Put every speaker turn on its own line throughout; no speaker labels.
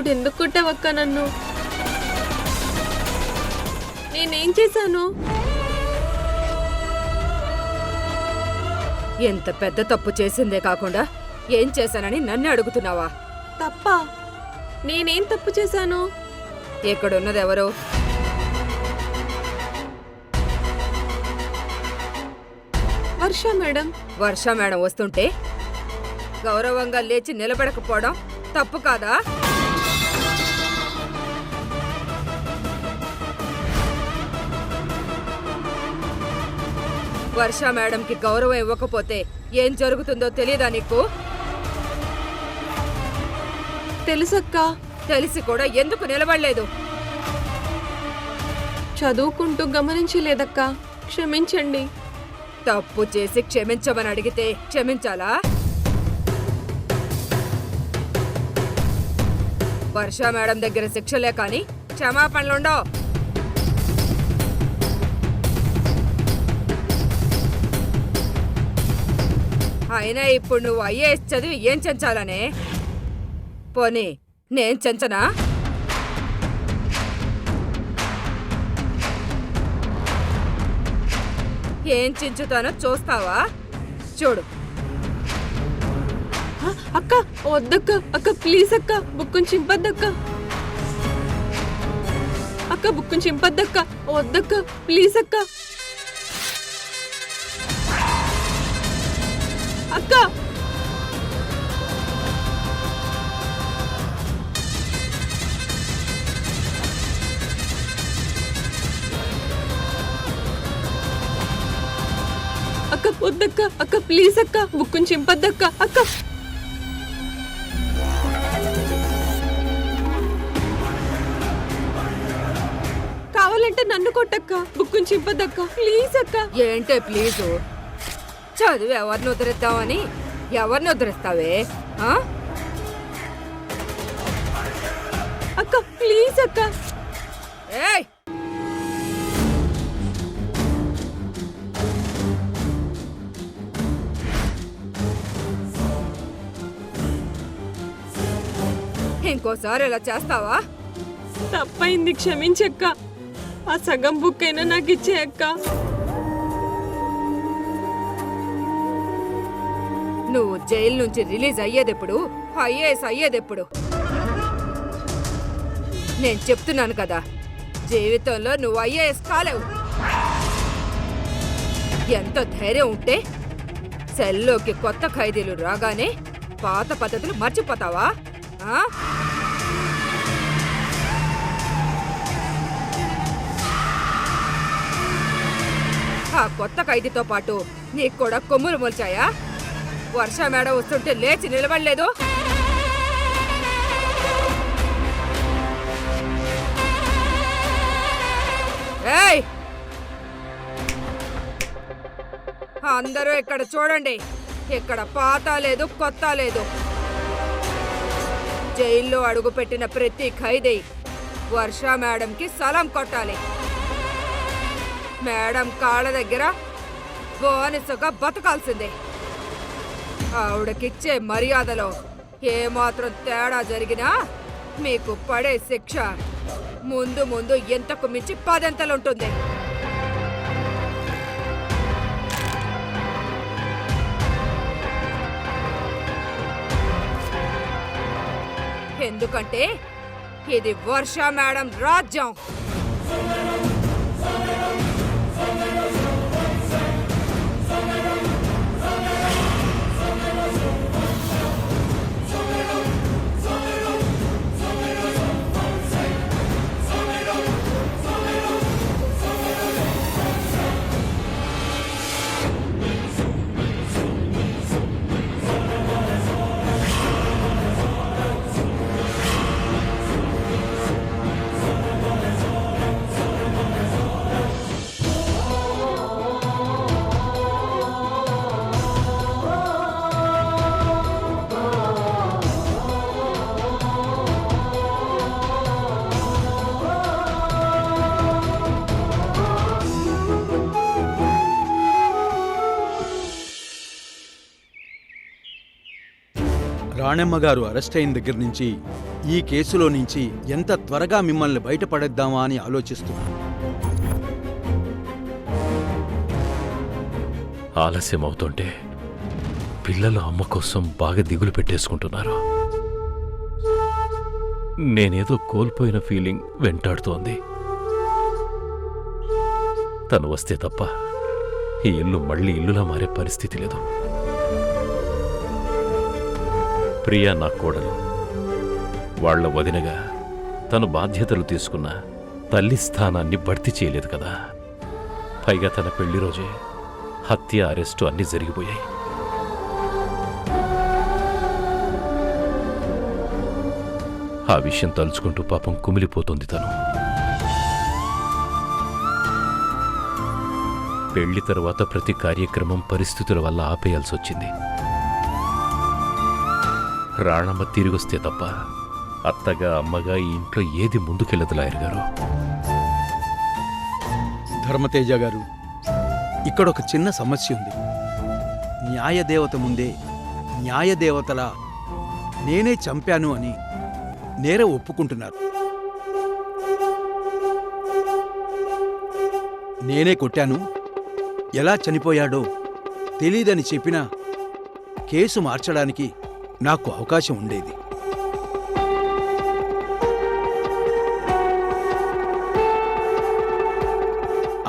ఇప్పుడు ఎందుకు కొట్టావక్క నన్ను? నేనేం చేశాను?
ఎంత పెద్ద తప్పు చేసిందే కాకుండా ఏం చేశానని నన్ను అడుగుతున్నావా?
తప్ప? నేనేం తప్పు చేశాను?
ఎక్కడున్నదెవరు?
వర్ష మేడం.
వర్ష మేడం వస్తుంటే గౌరవంగా లేచి నిలబడకపోవడం తప్పు కాదా? వర్ష మేడంకి గౌరవం ఇవ్వకపోతే ఏం జరుగుతుందో తెలియదా నీకు?
తెలుసక్క.
తెలిసి కూడా ఎందుకు నిలబడలేదు?
చదువుకుంటూ గమనించలేదక్క, క్షమించండి.
తప్పు చేసి క్షమించమని అడిగితే క్షమించాలా? వర్ష మేడం దగ్గర శిక్షలే కాని క్షమాపణలుండో. అయినా ఇప్పుడు నువ్వు ఐఏఎస్ చదివి ఏం చెంచాలనే? పోనీ నేను చెంచనా? ఏం చించుతానో చూస్తావా? చూడు.
అక్క వద్దక్క, అక్క ప్లీజ్ అక్క, బుక్కుని చింపద్దక్క. అక్క బుక్కుని చింపద్దక్క, వద్దక్క ప్లీజ్ అక్క. అక్క అక్క వద్దక్క, అక్క ప్లీజ్ అక్క, బుక్కుని చింపద్దక్క. అక్క కావాలంటే నన్ను కొట్టక్క, బుక్కుని చింపద్దక్క ప్లీజ్ అక్క.
ఏంటే ప్లీజు? చదువు ఎవరిని ఉద్ధరిస్తావని ఎవరిని ఉద్ధరిస్తావే?
అక్క ప్లీజ్ అక్క.
ఏయ్, ఇంకోసారి ఇలా చేస్తావా?
తప్పైంది, క్షమించక్క. ఆ సగం బుక్ అయినా నాకు ఇచ్చేయక్క.
నువ్వు జైలు నుంచి రిలీజ్ అయ్యేదెప్పుడు? ఐఏఎస్ అయ్యేదెప్పుడు? నేను చెప్తున్నాను కదా, జీవితంలో నువ్వు ఐఏఎస్ కాలేవు. ఎంత ధైర్యం ఉంటే సెల్లోకి కొత్త ఖైదీలు రాగానే పాత పద్ధతులు మర్చిపోతావా? ఆ కొత్త ఖైదీతో పాటు నీకు కూడా కొమ్ములు మొల్చాయా? వర్ష మేడం వస్తుంటే లేచి నిలబడలేదు? ఏయ్, అందరూ ఇక్కడ చూడండి. ఇక్కడ పాత లేదు, కొత్త లేదు. జైల్లో అడుగుపెట్టిన ప్రతి ఖైదీ వర్ష మేడంకి సలాం కొట్టాలి. మేడం కాళ్ళ దగ్గర బానిసగా బతకాల్సిందే. ఆవిడకిచ్చే మర్యాదలో ఏమాత్రం తేడా జరిగినా మీకు పడే శిక్ష ముందు ముందు ఎంతకు మించి 10 అంతలుంటుంది. ఎందుకంటే ఇది వర్ష మేడం రాజ్యం.
రాణమ్మ గారు అరెస్ట్ అయిన దగ్గర నుంచి ఈ కేసులో నుంచి ఎంత త్వరగా మిమ్మల్ని బయటపడేద్దామా అని ఆలోచిస్తున్నాను.
ఆలస్యం అవుతుంటే పిల్లలు అమ్మ కోసం బాగా దిగులు పెట్టేసుకుంటున్నారు. నేనేదో కోల్పోయిన ఫీలింగ్ వెంటాడుతోంది. తను వస్తే తప్ప ఈ ఇల్లు మళ్ళీ ఇల్లులా మారే పరిస్థితి లేదు. ప్రియా నా కోడలు. వాళ్ల వదినగా తను బాధ్యతలు తీసుకున్న తల్లి స్థానాన్ని భర్తీ చేయలేదు కదా. పైగా తన పెళ్లి రోజే హత్య, అరెస్టు అన్నీ జరిగిపోయాయి. ఆ విషయం తలుచుకుంటూ పాపం కుమిలిపోతుంది తను. పెళ్లి తరువాత ప్రతి కార్యక్రమం పరిస్థితుల వల్ల ఆపేయాల్సి వచ్చింది. రాణమ్మ తిరిగొస్తే తప్ప అత్తగా అమ్మగా ఈ ఇంట్లో ఏది ముందుకెళ్ళదు లాయర్ గారు.
ధర్మతేజ గారు, ఇక్కడ ఒక చిన్న సమస్య ఉంది. న్యాయదేవత ముందే న్యాయదేవతలా నేనే చంపాను అని నేర ఒప్పుకుంటున్నారు. నేనే కొట్టాను, ఎలా చనిపోయాడో తెలీదని చెప్పినా కేసు మార్చడానికి నాకు అవకాశం ఉండేది.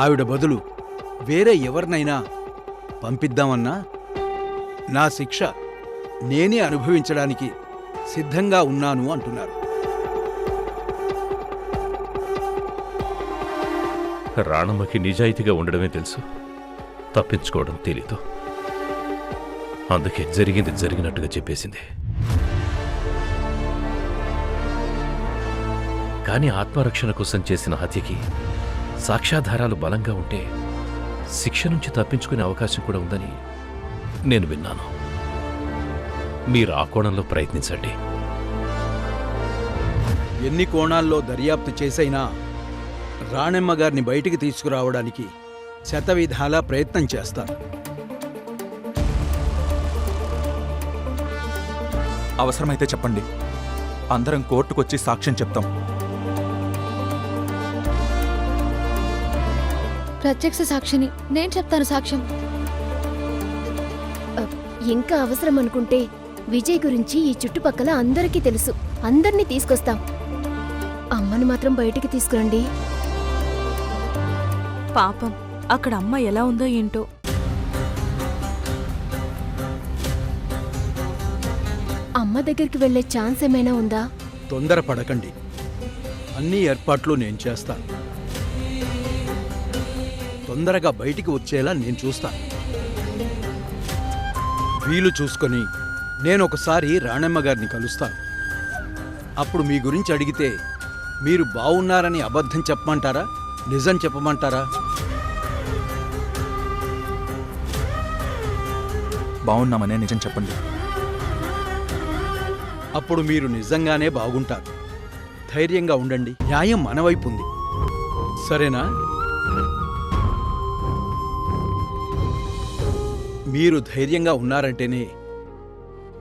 ఆవిడ బదులు వేరే ఎవరినైనా పంపిద్దామన్నా నా శిక్ష నేనే అనుభవించడానికి సిద్ధంగా ఉన్నాను అంటున్నారు.
రాణమ్మకి నిజాయితీగా ఉండడమే తెలుసు, తప్పించుకోవడం తెలీదు. అందుకే జరిగింది జరిగినట్టుగా చెప్పేసింది. కానీ ఆత్మరక్షణ కోసం చేసిన హత్యకి సాక్ష్యాధారాలు బలంగా ఉంటే శిక్ష నుంచి తప్పించుకునే అవకాశం కూడా ఉందని నేను విన్నాను. మీరు ఆ కోణంలో ప్రయత్నించండి.
ఎన్ని కోణాల్లో దర్యాప్తు చేసైనా రాణమ్మ గారిని బయటికి తీసుకురావడానికి శతవిధాలా ప్రయత్నం చేస్తాను.
అవసరమైతే చెప్పండి, అందరం కోర్టుకొచ్చి సాక్ష్యం చెప్తాం.
ప్రత్యక్ష సాక్షిని నేను చెప్తాను సాక్ష్యం. ఇంకా అవసరం అనుకుంటే విజయ్ గురించి ఈ చుట్టుపక్కల అందరికీ తెలుసు. అందర్నీ తీసుకొస్తాం. అమ్మను మాత్రం బయటికి తీసుకురండి.
పాపం అక్కడ అమ్మ ఎలా ఉందో ఏంటో.
అమ్మ దగ్గరికి వెళ్లే ఛాన్స్ ఏమైనా ఉందా?
తొందరపడకండి, అన్ని ఏర్పాట్లు నేను చేస్తాను. తొందరగా బయటికి వచ్చేలా నేను చూస్తాను. వీలు చూసుకొని నేనొకసారి రాణమ్మ గారిని కలుస్తాను. అప్పుడు మీ గురించి అడిగితే మీరు బావున్నారని అబద్ధం చెప్పమంటారా, నిజం చెప్పమంటారా?
బాగున్నామనే నిజం చెప్పండి.
అప్పుడు మీరు నిజంగానే బాగుంటారు. ధైర్యంగా ఉండండి. న్యాయం మన వైపు ఉంది. సరేనా? మీరు ధైర్యంగా ఉన్నారంటేనే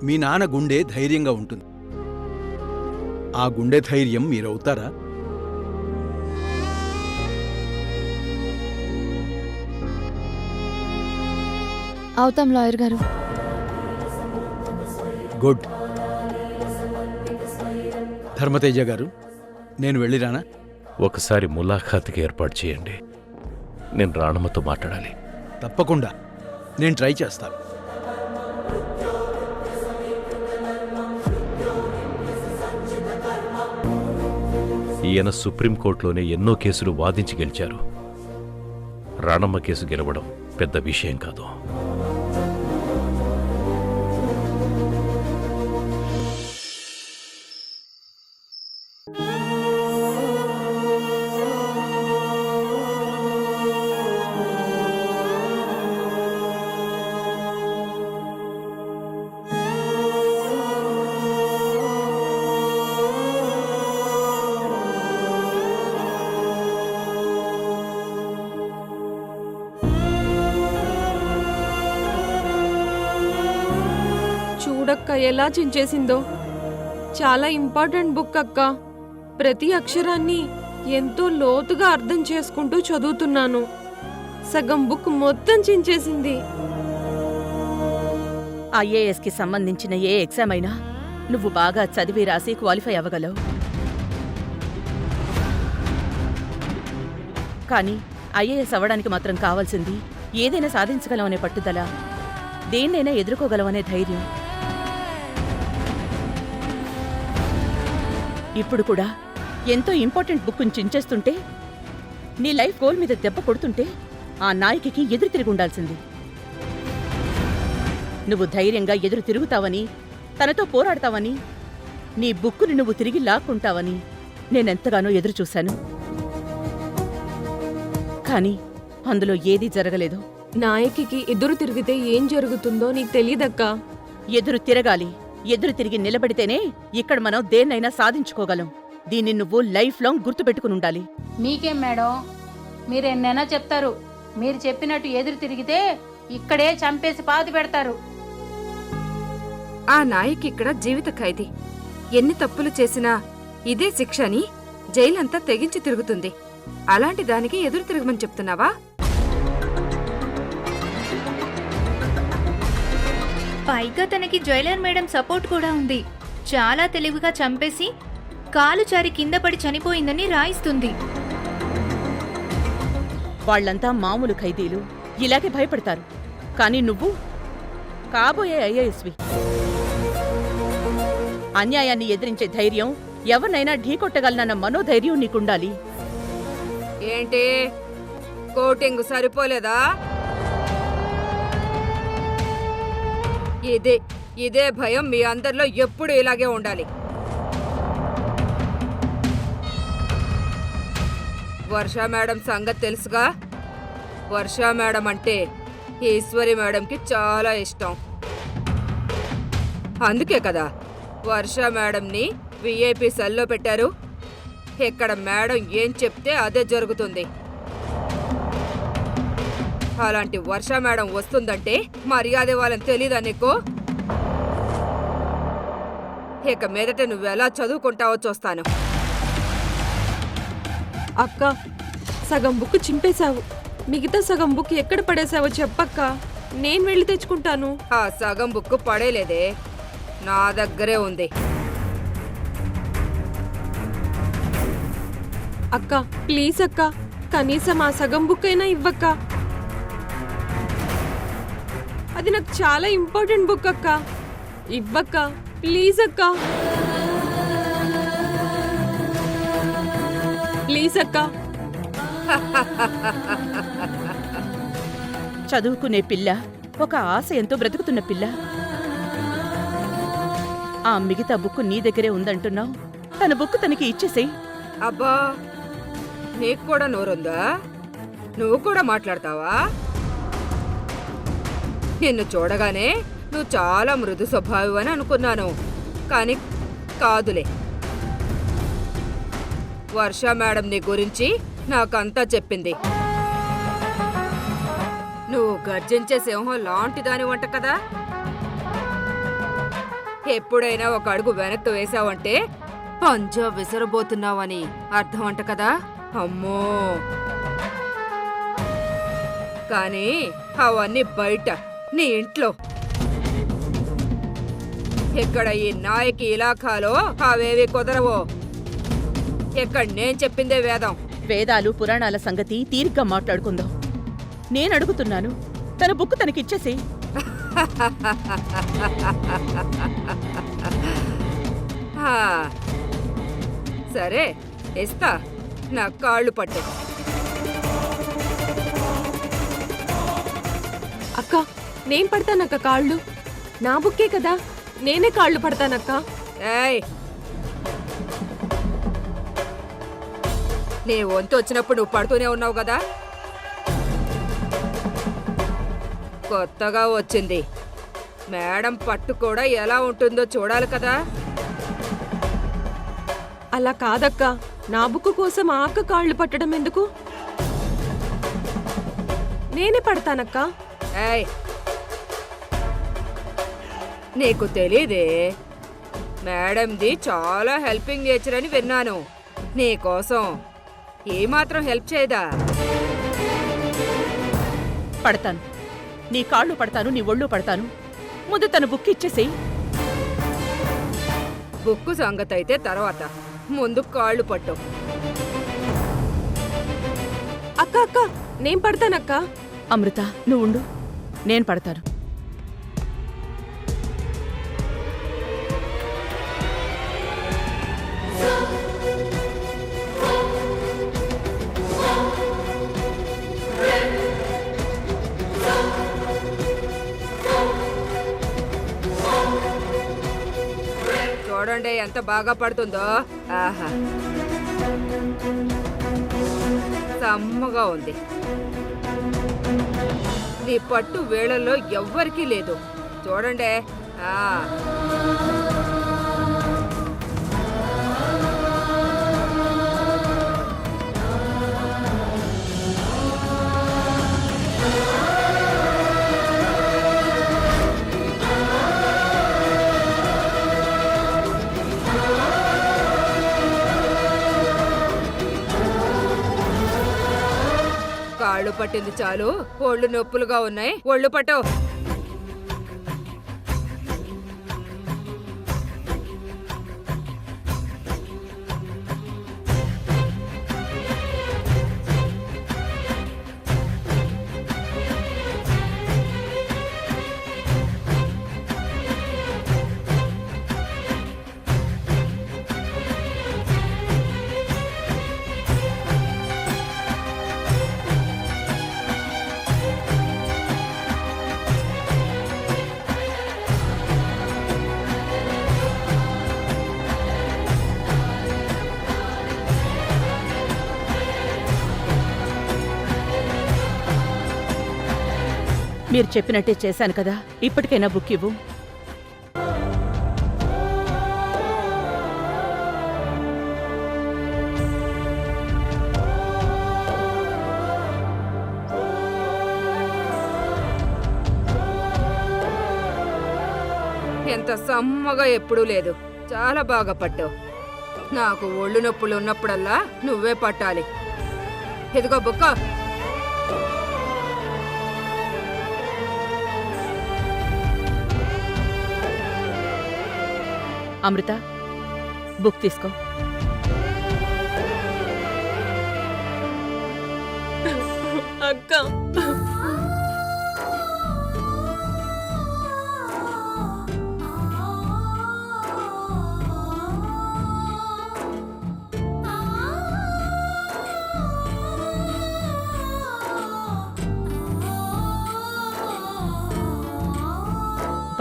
మీ నాన్న గుండె ధైర్యంగా ఉంటుంది. ఆ గుండె ధైర్యం మీరవుతారా?
అవుతాం లాయర్ గారు.
గుడ్. ధర్మతేజ గారు, నేను వెళ్ళిరానా?
ఒకసారి ములాఖాత్కి ఏర్పాటు చేయండి. నేను రాణమ్మతో మాట్లాడాలి.
తప్పకుండా నేను ట్రై చేస్తాను.
ఈయన సుప్రీంకోర్టులోనే ఎన్నో కేసులు వాదించి గెలిచారు. రాణమ్మ కేసు గెలవడం పెద్ద విషయం కాదు.
చూడక్క ఎలా చించేసిందో. చాలా ఇంపార్టెంట్ బుక్ అక్క. ప్రతి అక్షరాన్ని ఎంతో లోతుగా అర్థం చేసుకుంటూ చదువుతున్నాను. సగం బుక్ మొత్తం చించేసింది.
ఐఏఎస్కి సంబంధించిన ఏ ఎగ్జామ్ అయినా నువ్వు బాగా చదివి రాసి క్వాలిఫై అవ్వగలవు. కానీ ఐఏఎస్ అవ్వడానికి మాత్రం కావాల్సింది ఏదైనా సాధించగలమనే పట్టుదల, దేన్నైనా ఎదుర్కోగలమనే ధైర్యం. ఇప్పుడు కూడా ఎంతో ఇంపార్టెంట్ బుక్ని చించేస్తుంటే, నీ లైఫ్ గోల్ మీద దెబ్బ కొడుతుంటే ఆ నాయకికి ఎదురు తిరిగి ఉండాల్సింది. నువ్వు ధైర్యంగా ఎదురు తిరుగుతావని, తనతో పోరాడతావని, నీ బుక్కుని నువ్వు తిరిగి లాక్కుంటావని నేనెంతగానో ఎదురుచూశాను. కానీ అందులో ఏదీ జరగలేదు.
నాయకికి ఎదురు తిరిగితే ఏం జరుగుతుందో నీకు తెలియదక్కా.
ఎదురు తిరగాలి. ఎదురు తిరిగి నిలబడితేనే ఇక్కడ మనం దేన్నైనా సాధించుకోగలం. దీన్ని నువ్వు లైఫ్ లాంగ్ గుర్తుపెట్టుకుని ఉండాలి.
మీకేం మేడం, మీరెన్నైనా చెప్తారు. మీరు చెప్పినట్టు ఎదురు తిరిగితే ఇక్కడే చంపేసి పాతి పెడతారు.
ఆ నాయకి ఇక్కడ జీవిత ఖైదీ. ఎన్ని తప్పులు చేసినా ఇదే శిక్ష అని జైలంతా తెగించి తిరుగుతుంది. అలాంటి దానికి ఎదురు తిరగమని చెప్తున్నావా?
పైగా తనకి జైలర్ మేడం సపోర్ట్ కూడా ఉంది. చాలా తెలివిగా చంపేసి కాలు జారి కింద పడి చనిపోయిందని రాయిస్తుంది.
వాళ్లంతా మామూలు ఖైదీలు, ఇలాగే భయపడతారు. కానీ నువ్వు కాబోయే ఐఏఎస్వి. అన్యాయాన్ని ఎదిరించే ధైర్యం, ఎవరినైనా ఢీకొట్టగలనన్న మనోధైర్యం నీకుండాలి.
ఏంటి కోటింగ్ సరిపోలేదా? ఇదే భయం మీ అందరిలో ఎప్పుడు ఇలాగే ఉండాలి. వర్షా మేడం సంగతి తెలుసుగా. వర్షా మేడం అంటే ఈశ్వరి మేడంకి చాలా ఇష్టం. అందుకే కదా వర్షా మేడంని విఐపి సెల్లో పెట్టారు. ఇక్కడ మేడం ఏం చెప్తే అదే జరుగుతుంది. అలాంటి వర్షా మేడం వస్తుందంటే మర్యాద వాళ్ళని తెలీదా నీకు? ఇక మీదట నువ్వెలా చదువుకుంటావో చూస్తాను.
అక్క, సగం బుక్ చింపేశావు. మిగతా సగం బుక్ ఎక్కడ పడేశావో చెప్పక్క, నేను వెళ్ళి తెచ్చుకుంటాను.
ఆ సగం బుక్ పడేలేదే, నా దగ్గరే ఉంది.
అక్క ప్లీజ్ అక్క, కనీసం ఆ సగం బుక్ అయినా ఇవ్వక్క. అది నాకు చాలా ఇంపార్టెంట్ బుక్ అక్క. ఇవ్వక్క ప్లీజ్ అక్క, ప్లీజ్ అక్క.
చదువుకునే పిల్ల, ఒక ఆశయంతో బ్రతుకుతున్న పిల్ల. ఆ మిగతా బుక్కు నీ దగ్గరే ఉందంటున్నావు. తన బుక్కు తనకి ఇచ్చేసేయ్.
అబ్బా, నీకు కూడా నోరుందా? నువ్వు కూడా మాట్లాడతావా? నిన్ను చూడగానే నువ్వు చాలా మృదు స్వభావి అని అనుకున్నాను, కానీ కాదులే. వర్షా మేడం నీ గురించి నాకంతా చెప్పింది. నువ్వు గర్జించే సింహం లాంటి దాని వంట కదా. ఎప్పుడైనా ఒక అడుగు వెనక్కి వేశావంటే పంజా విసరబోతున్నావని అర్థం అంట కదా. అమ్మో, కానీ అవన్నీ బయట నీ ఇంట్లో. ఇక్కడ ఈ నాయకి ఇలాఖాలో అవేవి కుదరవో. ఇక్కడ నేను చెప్పిందే వేదం.
వేదాలు పురాణాల సంగతి తీరిగ్గా మాట్లాడుకుందాం. నేను అడుగుతున్నాను, తన బుక్ తనకిచ్చేసేయ్.
సరే ఇస్తా, నా కాళ్ళు పట్టే.
అక్క నేను పడతానక్క కాళ్ళు. నా బుక్కే కదా, నేనే కాళ్ళు పడతానక్క.
ఏయ్, నీ వంతు వచ్చినప్పుడు నువ్వు పడుతూనే ఉన్నావు కదా. కొత్తగా వచ్చింది మేడం పట్టు కూడా ఎలా ఉంటుందో చూడాలి కదా.
అలా కాదక్క, నా బుక్ కోసం ఆ అక్క కాళ్ళు పట్టడం ఎందుకు? నేనే పడతానక్క.
ఏయ్, నీకు తెలీదే, మేడంది చాలా హెల్పింగ్ నేచర్ అని విన్నాను. నీకోసం ఏమాత్రం హెల్ప్ చేయదా?
పడతాను. నీ కాళ్ళు పడతాను, నీ ఒళ్ళు పడతాను. ముందు తన బుక్ ఇచ్చేసేయి.
బుక్కు సంగతి అయితే తర్వాత, ముందు కాళ్ళు పట్టు.
అక్క అక్క నేను పడతానక్క.
అమృత, నువ్వు ఉండు, నేను పడతాను.
చూడండి ఎంత బాగా పడుతుందో. ఆహా, సమ్మగా ఉంది. నీ పట్టు వేళల్లో ఎవ్వరికీ లేదు. చూడండి. ఆ కాళ్ళు పట్టింది చాలు, ఒళ్ళు నొప్పులుగా ఉన్నాయి. ఒళ్ళు పట్టు.
మీరు చెప్పినట్టే చేశాను కదా, ఇప్పటికైనా బుక్ ఇవ్వు.
ఎంత సమ్మగా ఎప్పుడూ లేదు. చాలా బాగా పట్టావు. నాకు ఒళ్ళు నొప్పులు ఉన్నప్పుడల్లా నువ్వే పట్టాలి. ఇదిగో బుక్క.
అమృత, బుక్ తీసుకో.
అక్క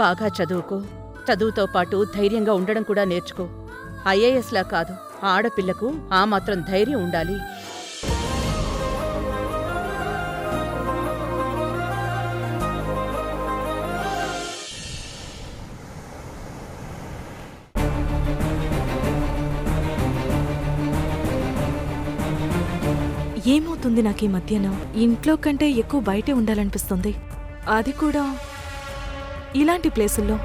బాగా చదువుకో. చదువుతో పాటు ధైర్యంగా ఉండడం కూడా నేర్చుకో. ఐఏఎస్లా కాదు, ఆడపిల్లకు ఆ మాత్రం ధైర్యం ఉండాలి.
ఏమవుతుంది నాకు ఈ మధ్యన? ఇంట్లో కంటే ఎక్కువ బయటే ఉండాలనిపిస్తుంది, అది కూడా ఇలాంటి ప్లేసుల్లో.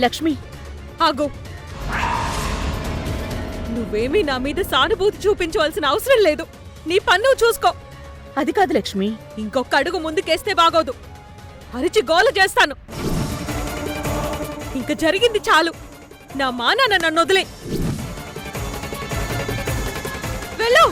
లక్ష్మి,
ఆగు. నువ్వేమీ నా మీద సానుభూతి చూపించవలసిన అవసరం లేదు. నీ పన్ను చూసుకో.
అది కాదు లక్ష్మి.
ఇంకొక అడుగు ముందుకేస్తే బాగోదు. అరిచి గోల చేస్తాను. ఇంక జరిగింది చాలు. నా మానాన్న నన్ను వదిలే. వెళ్ళు.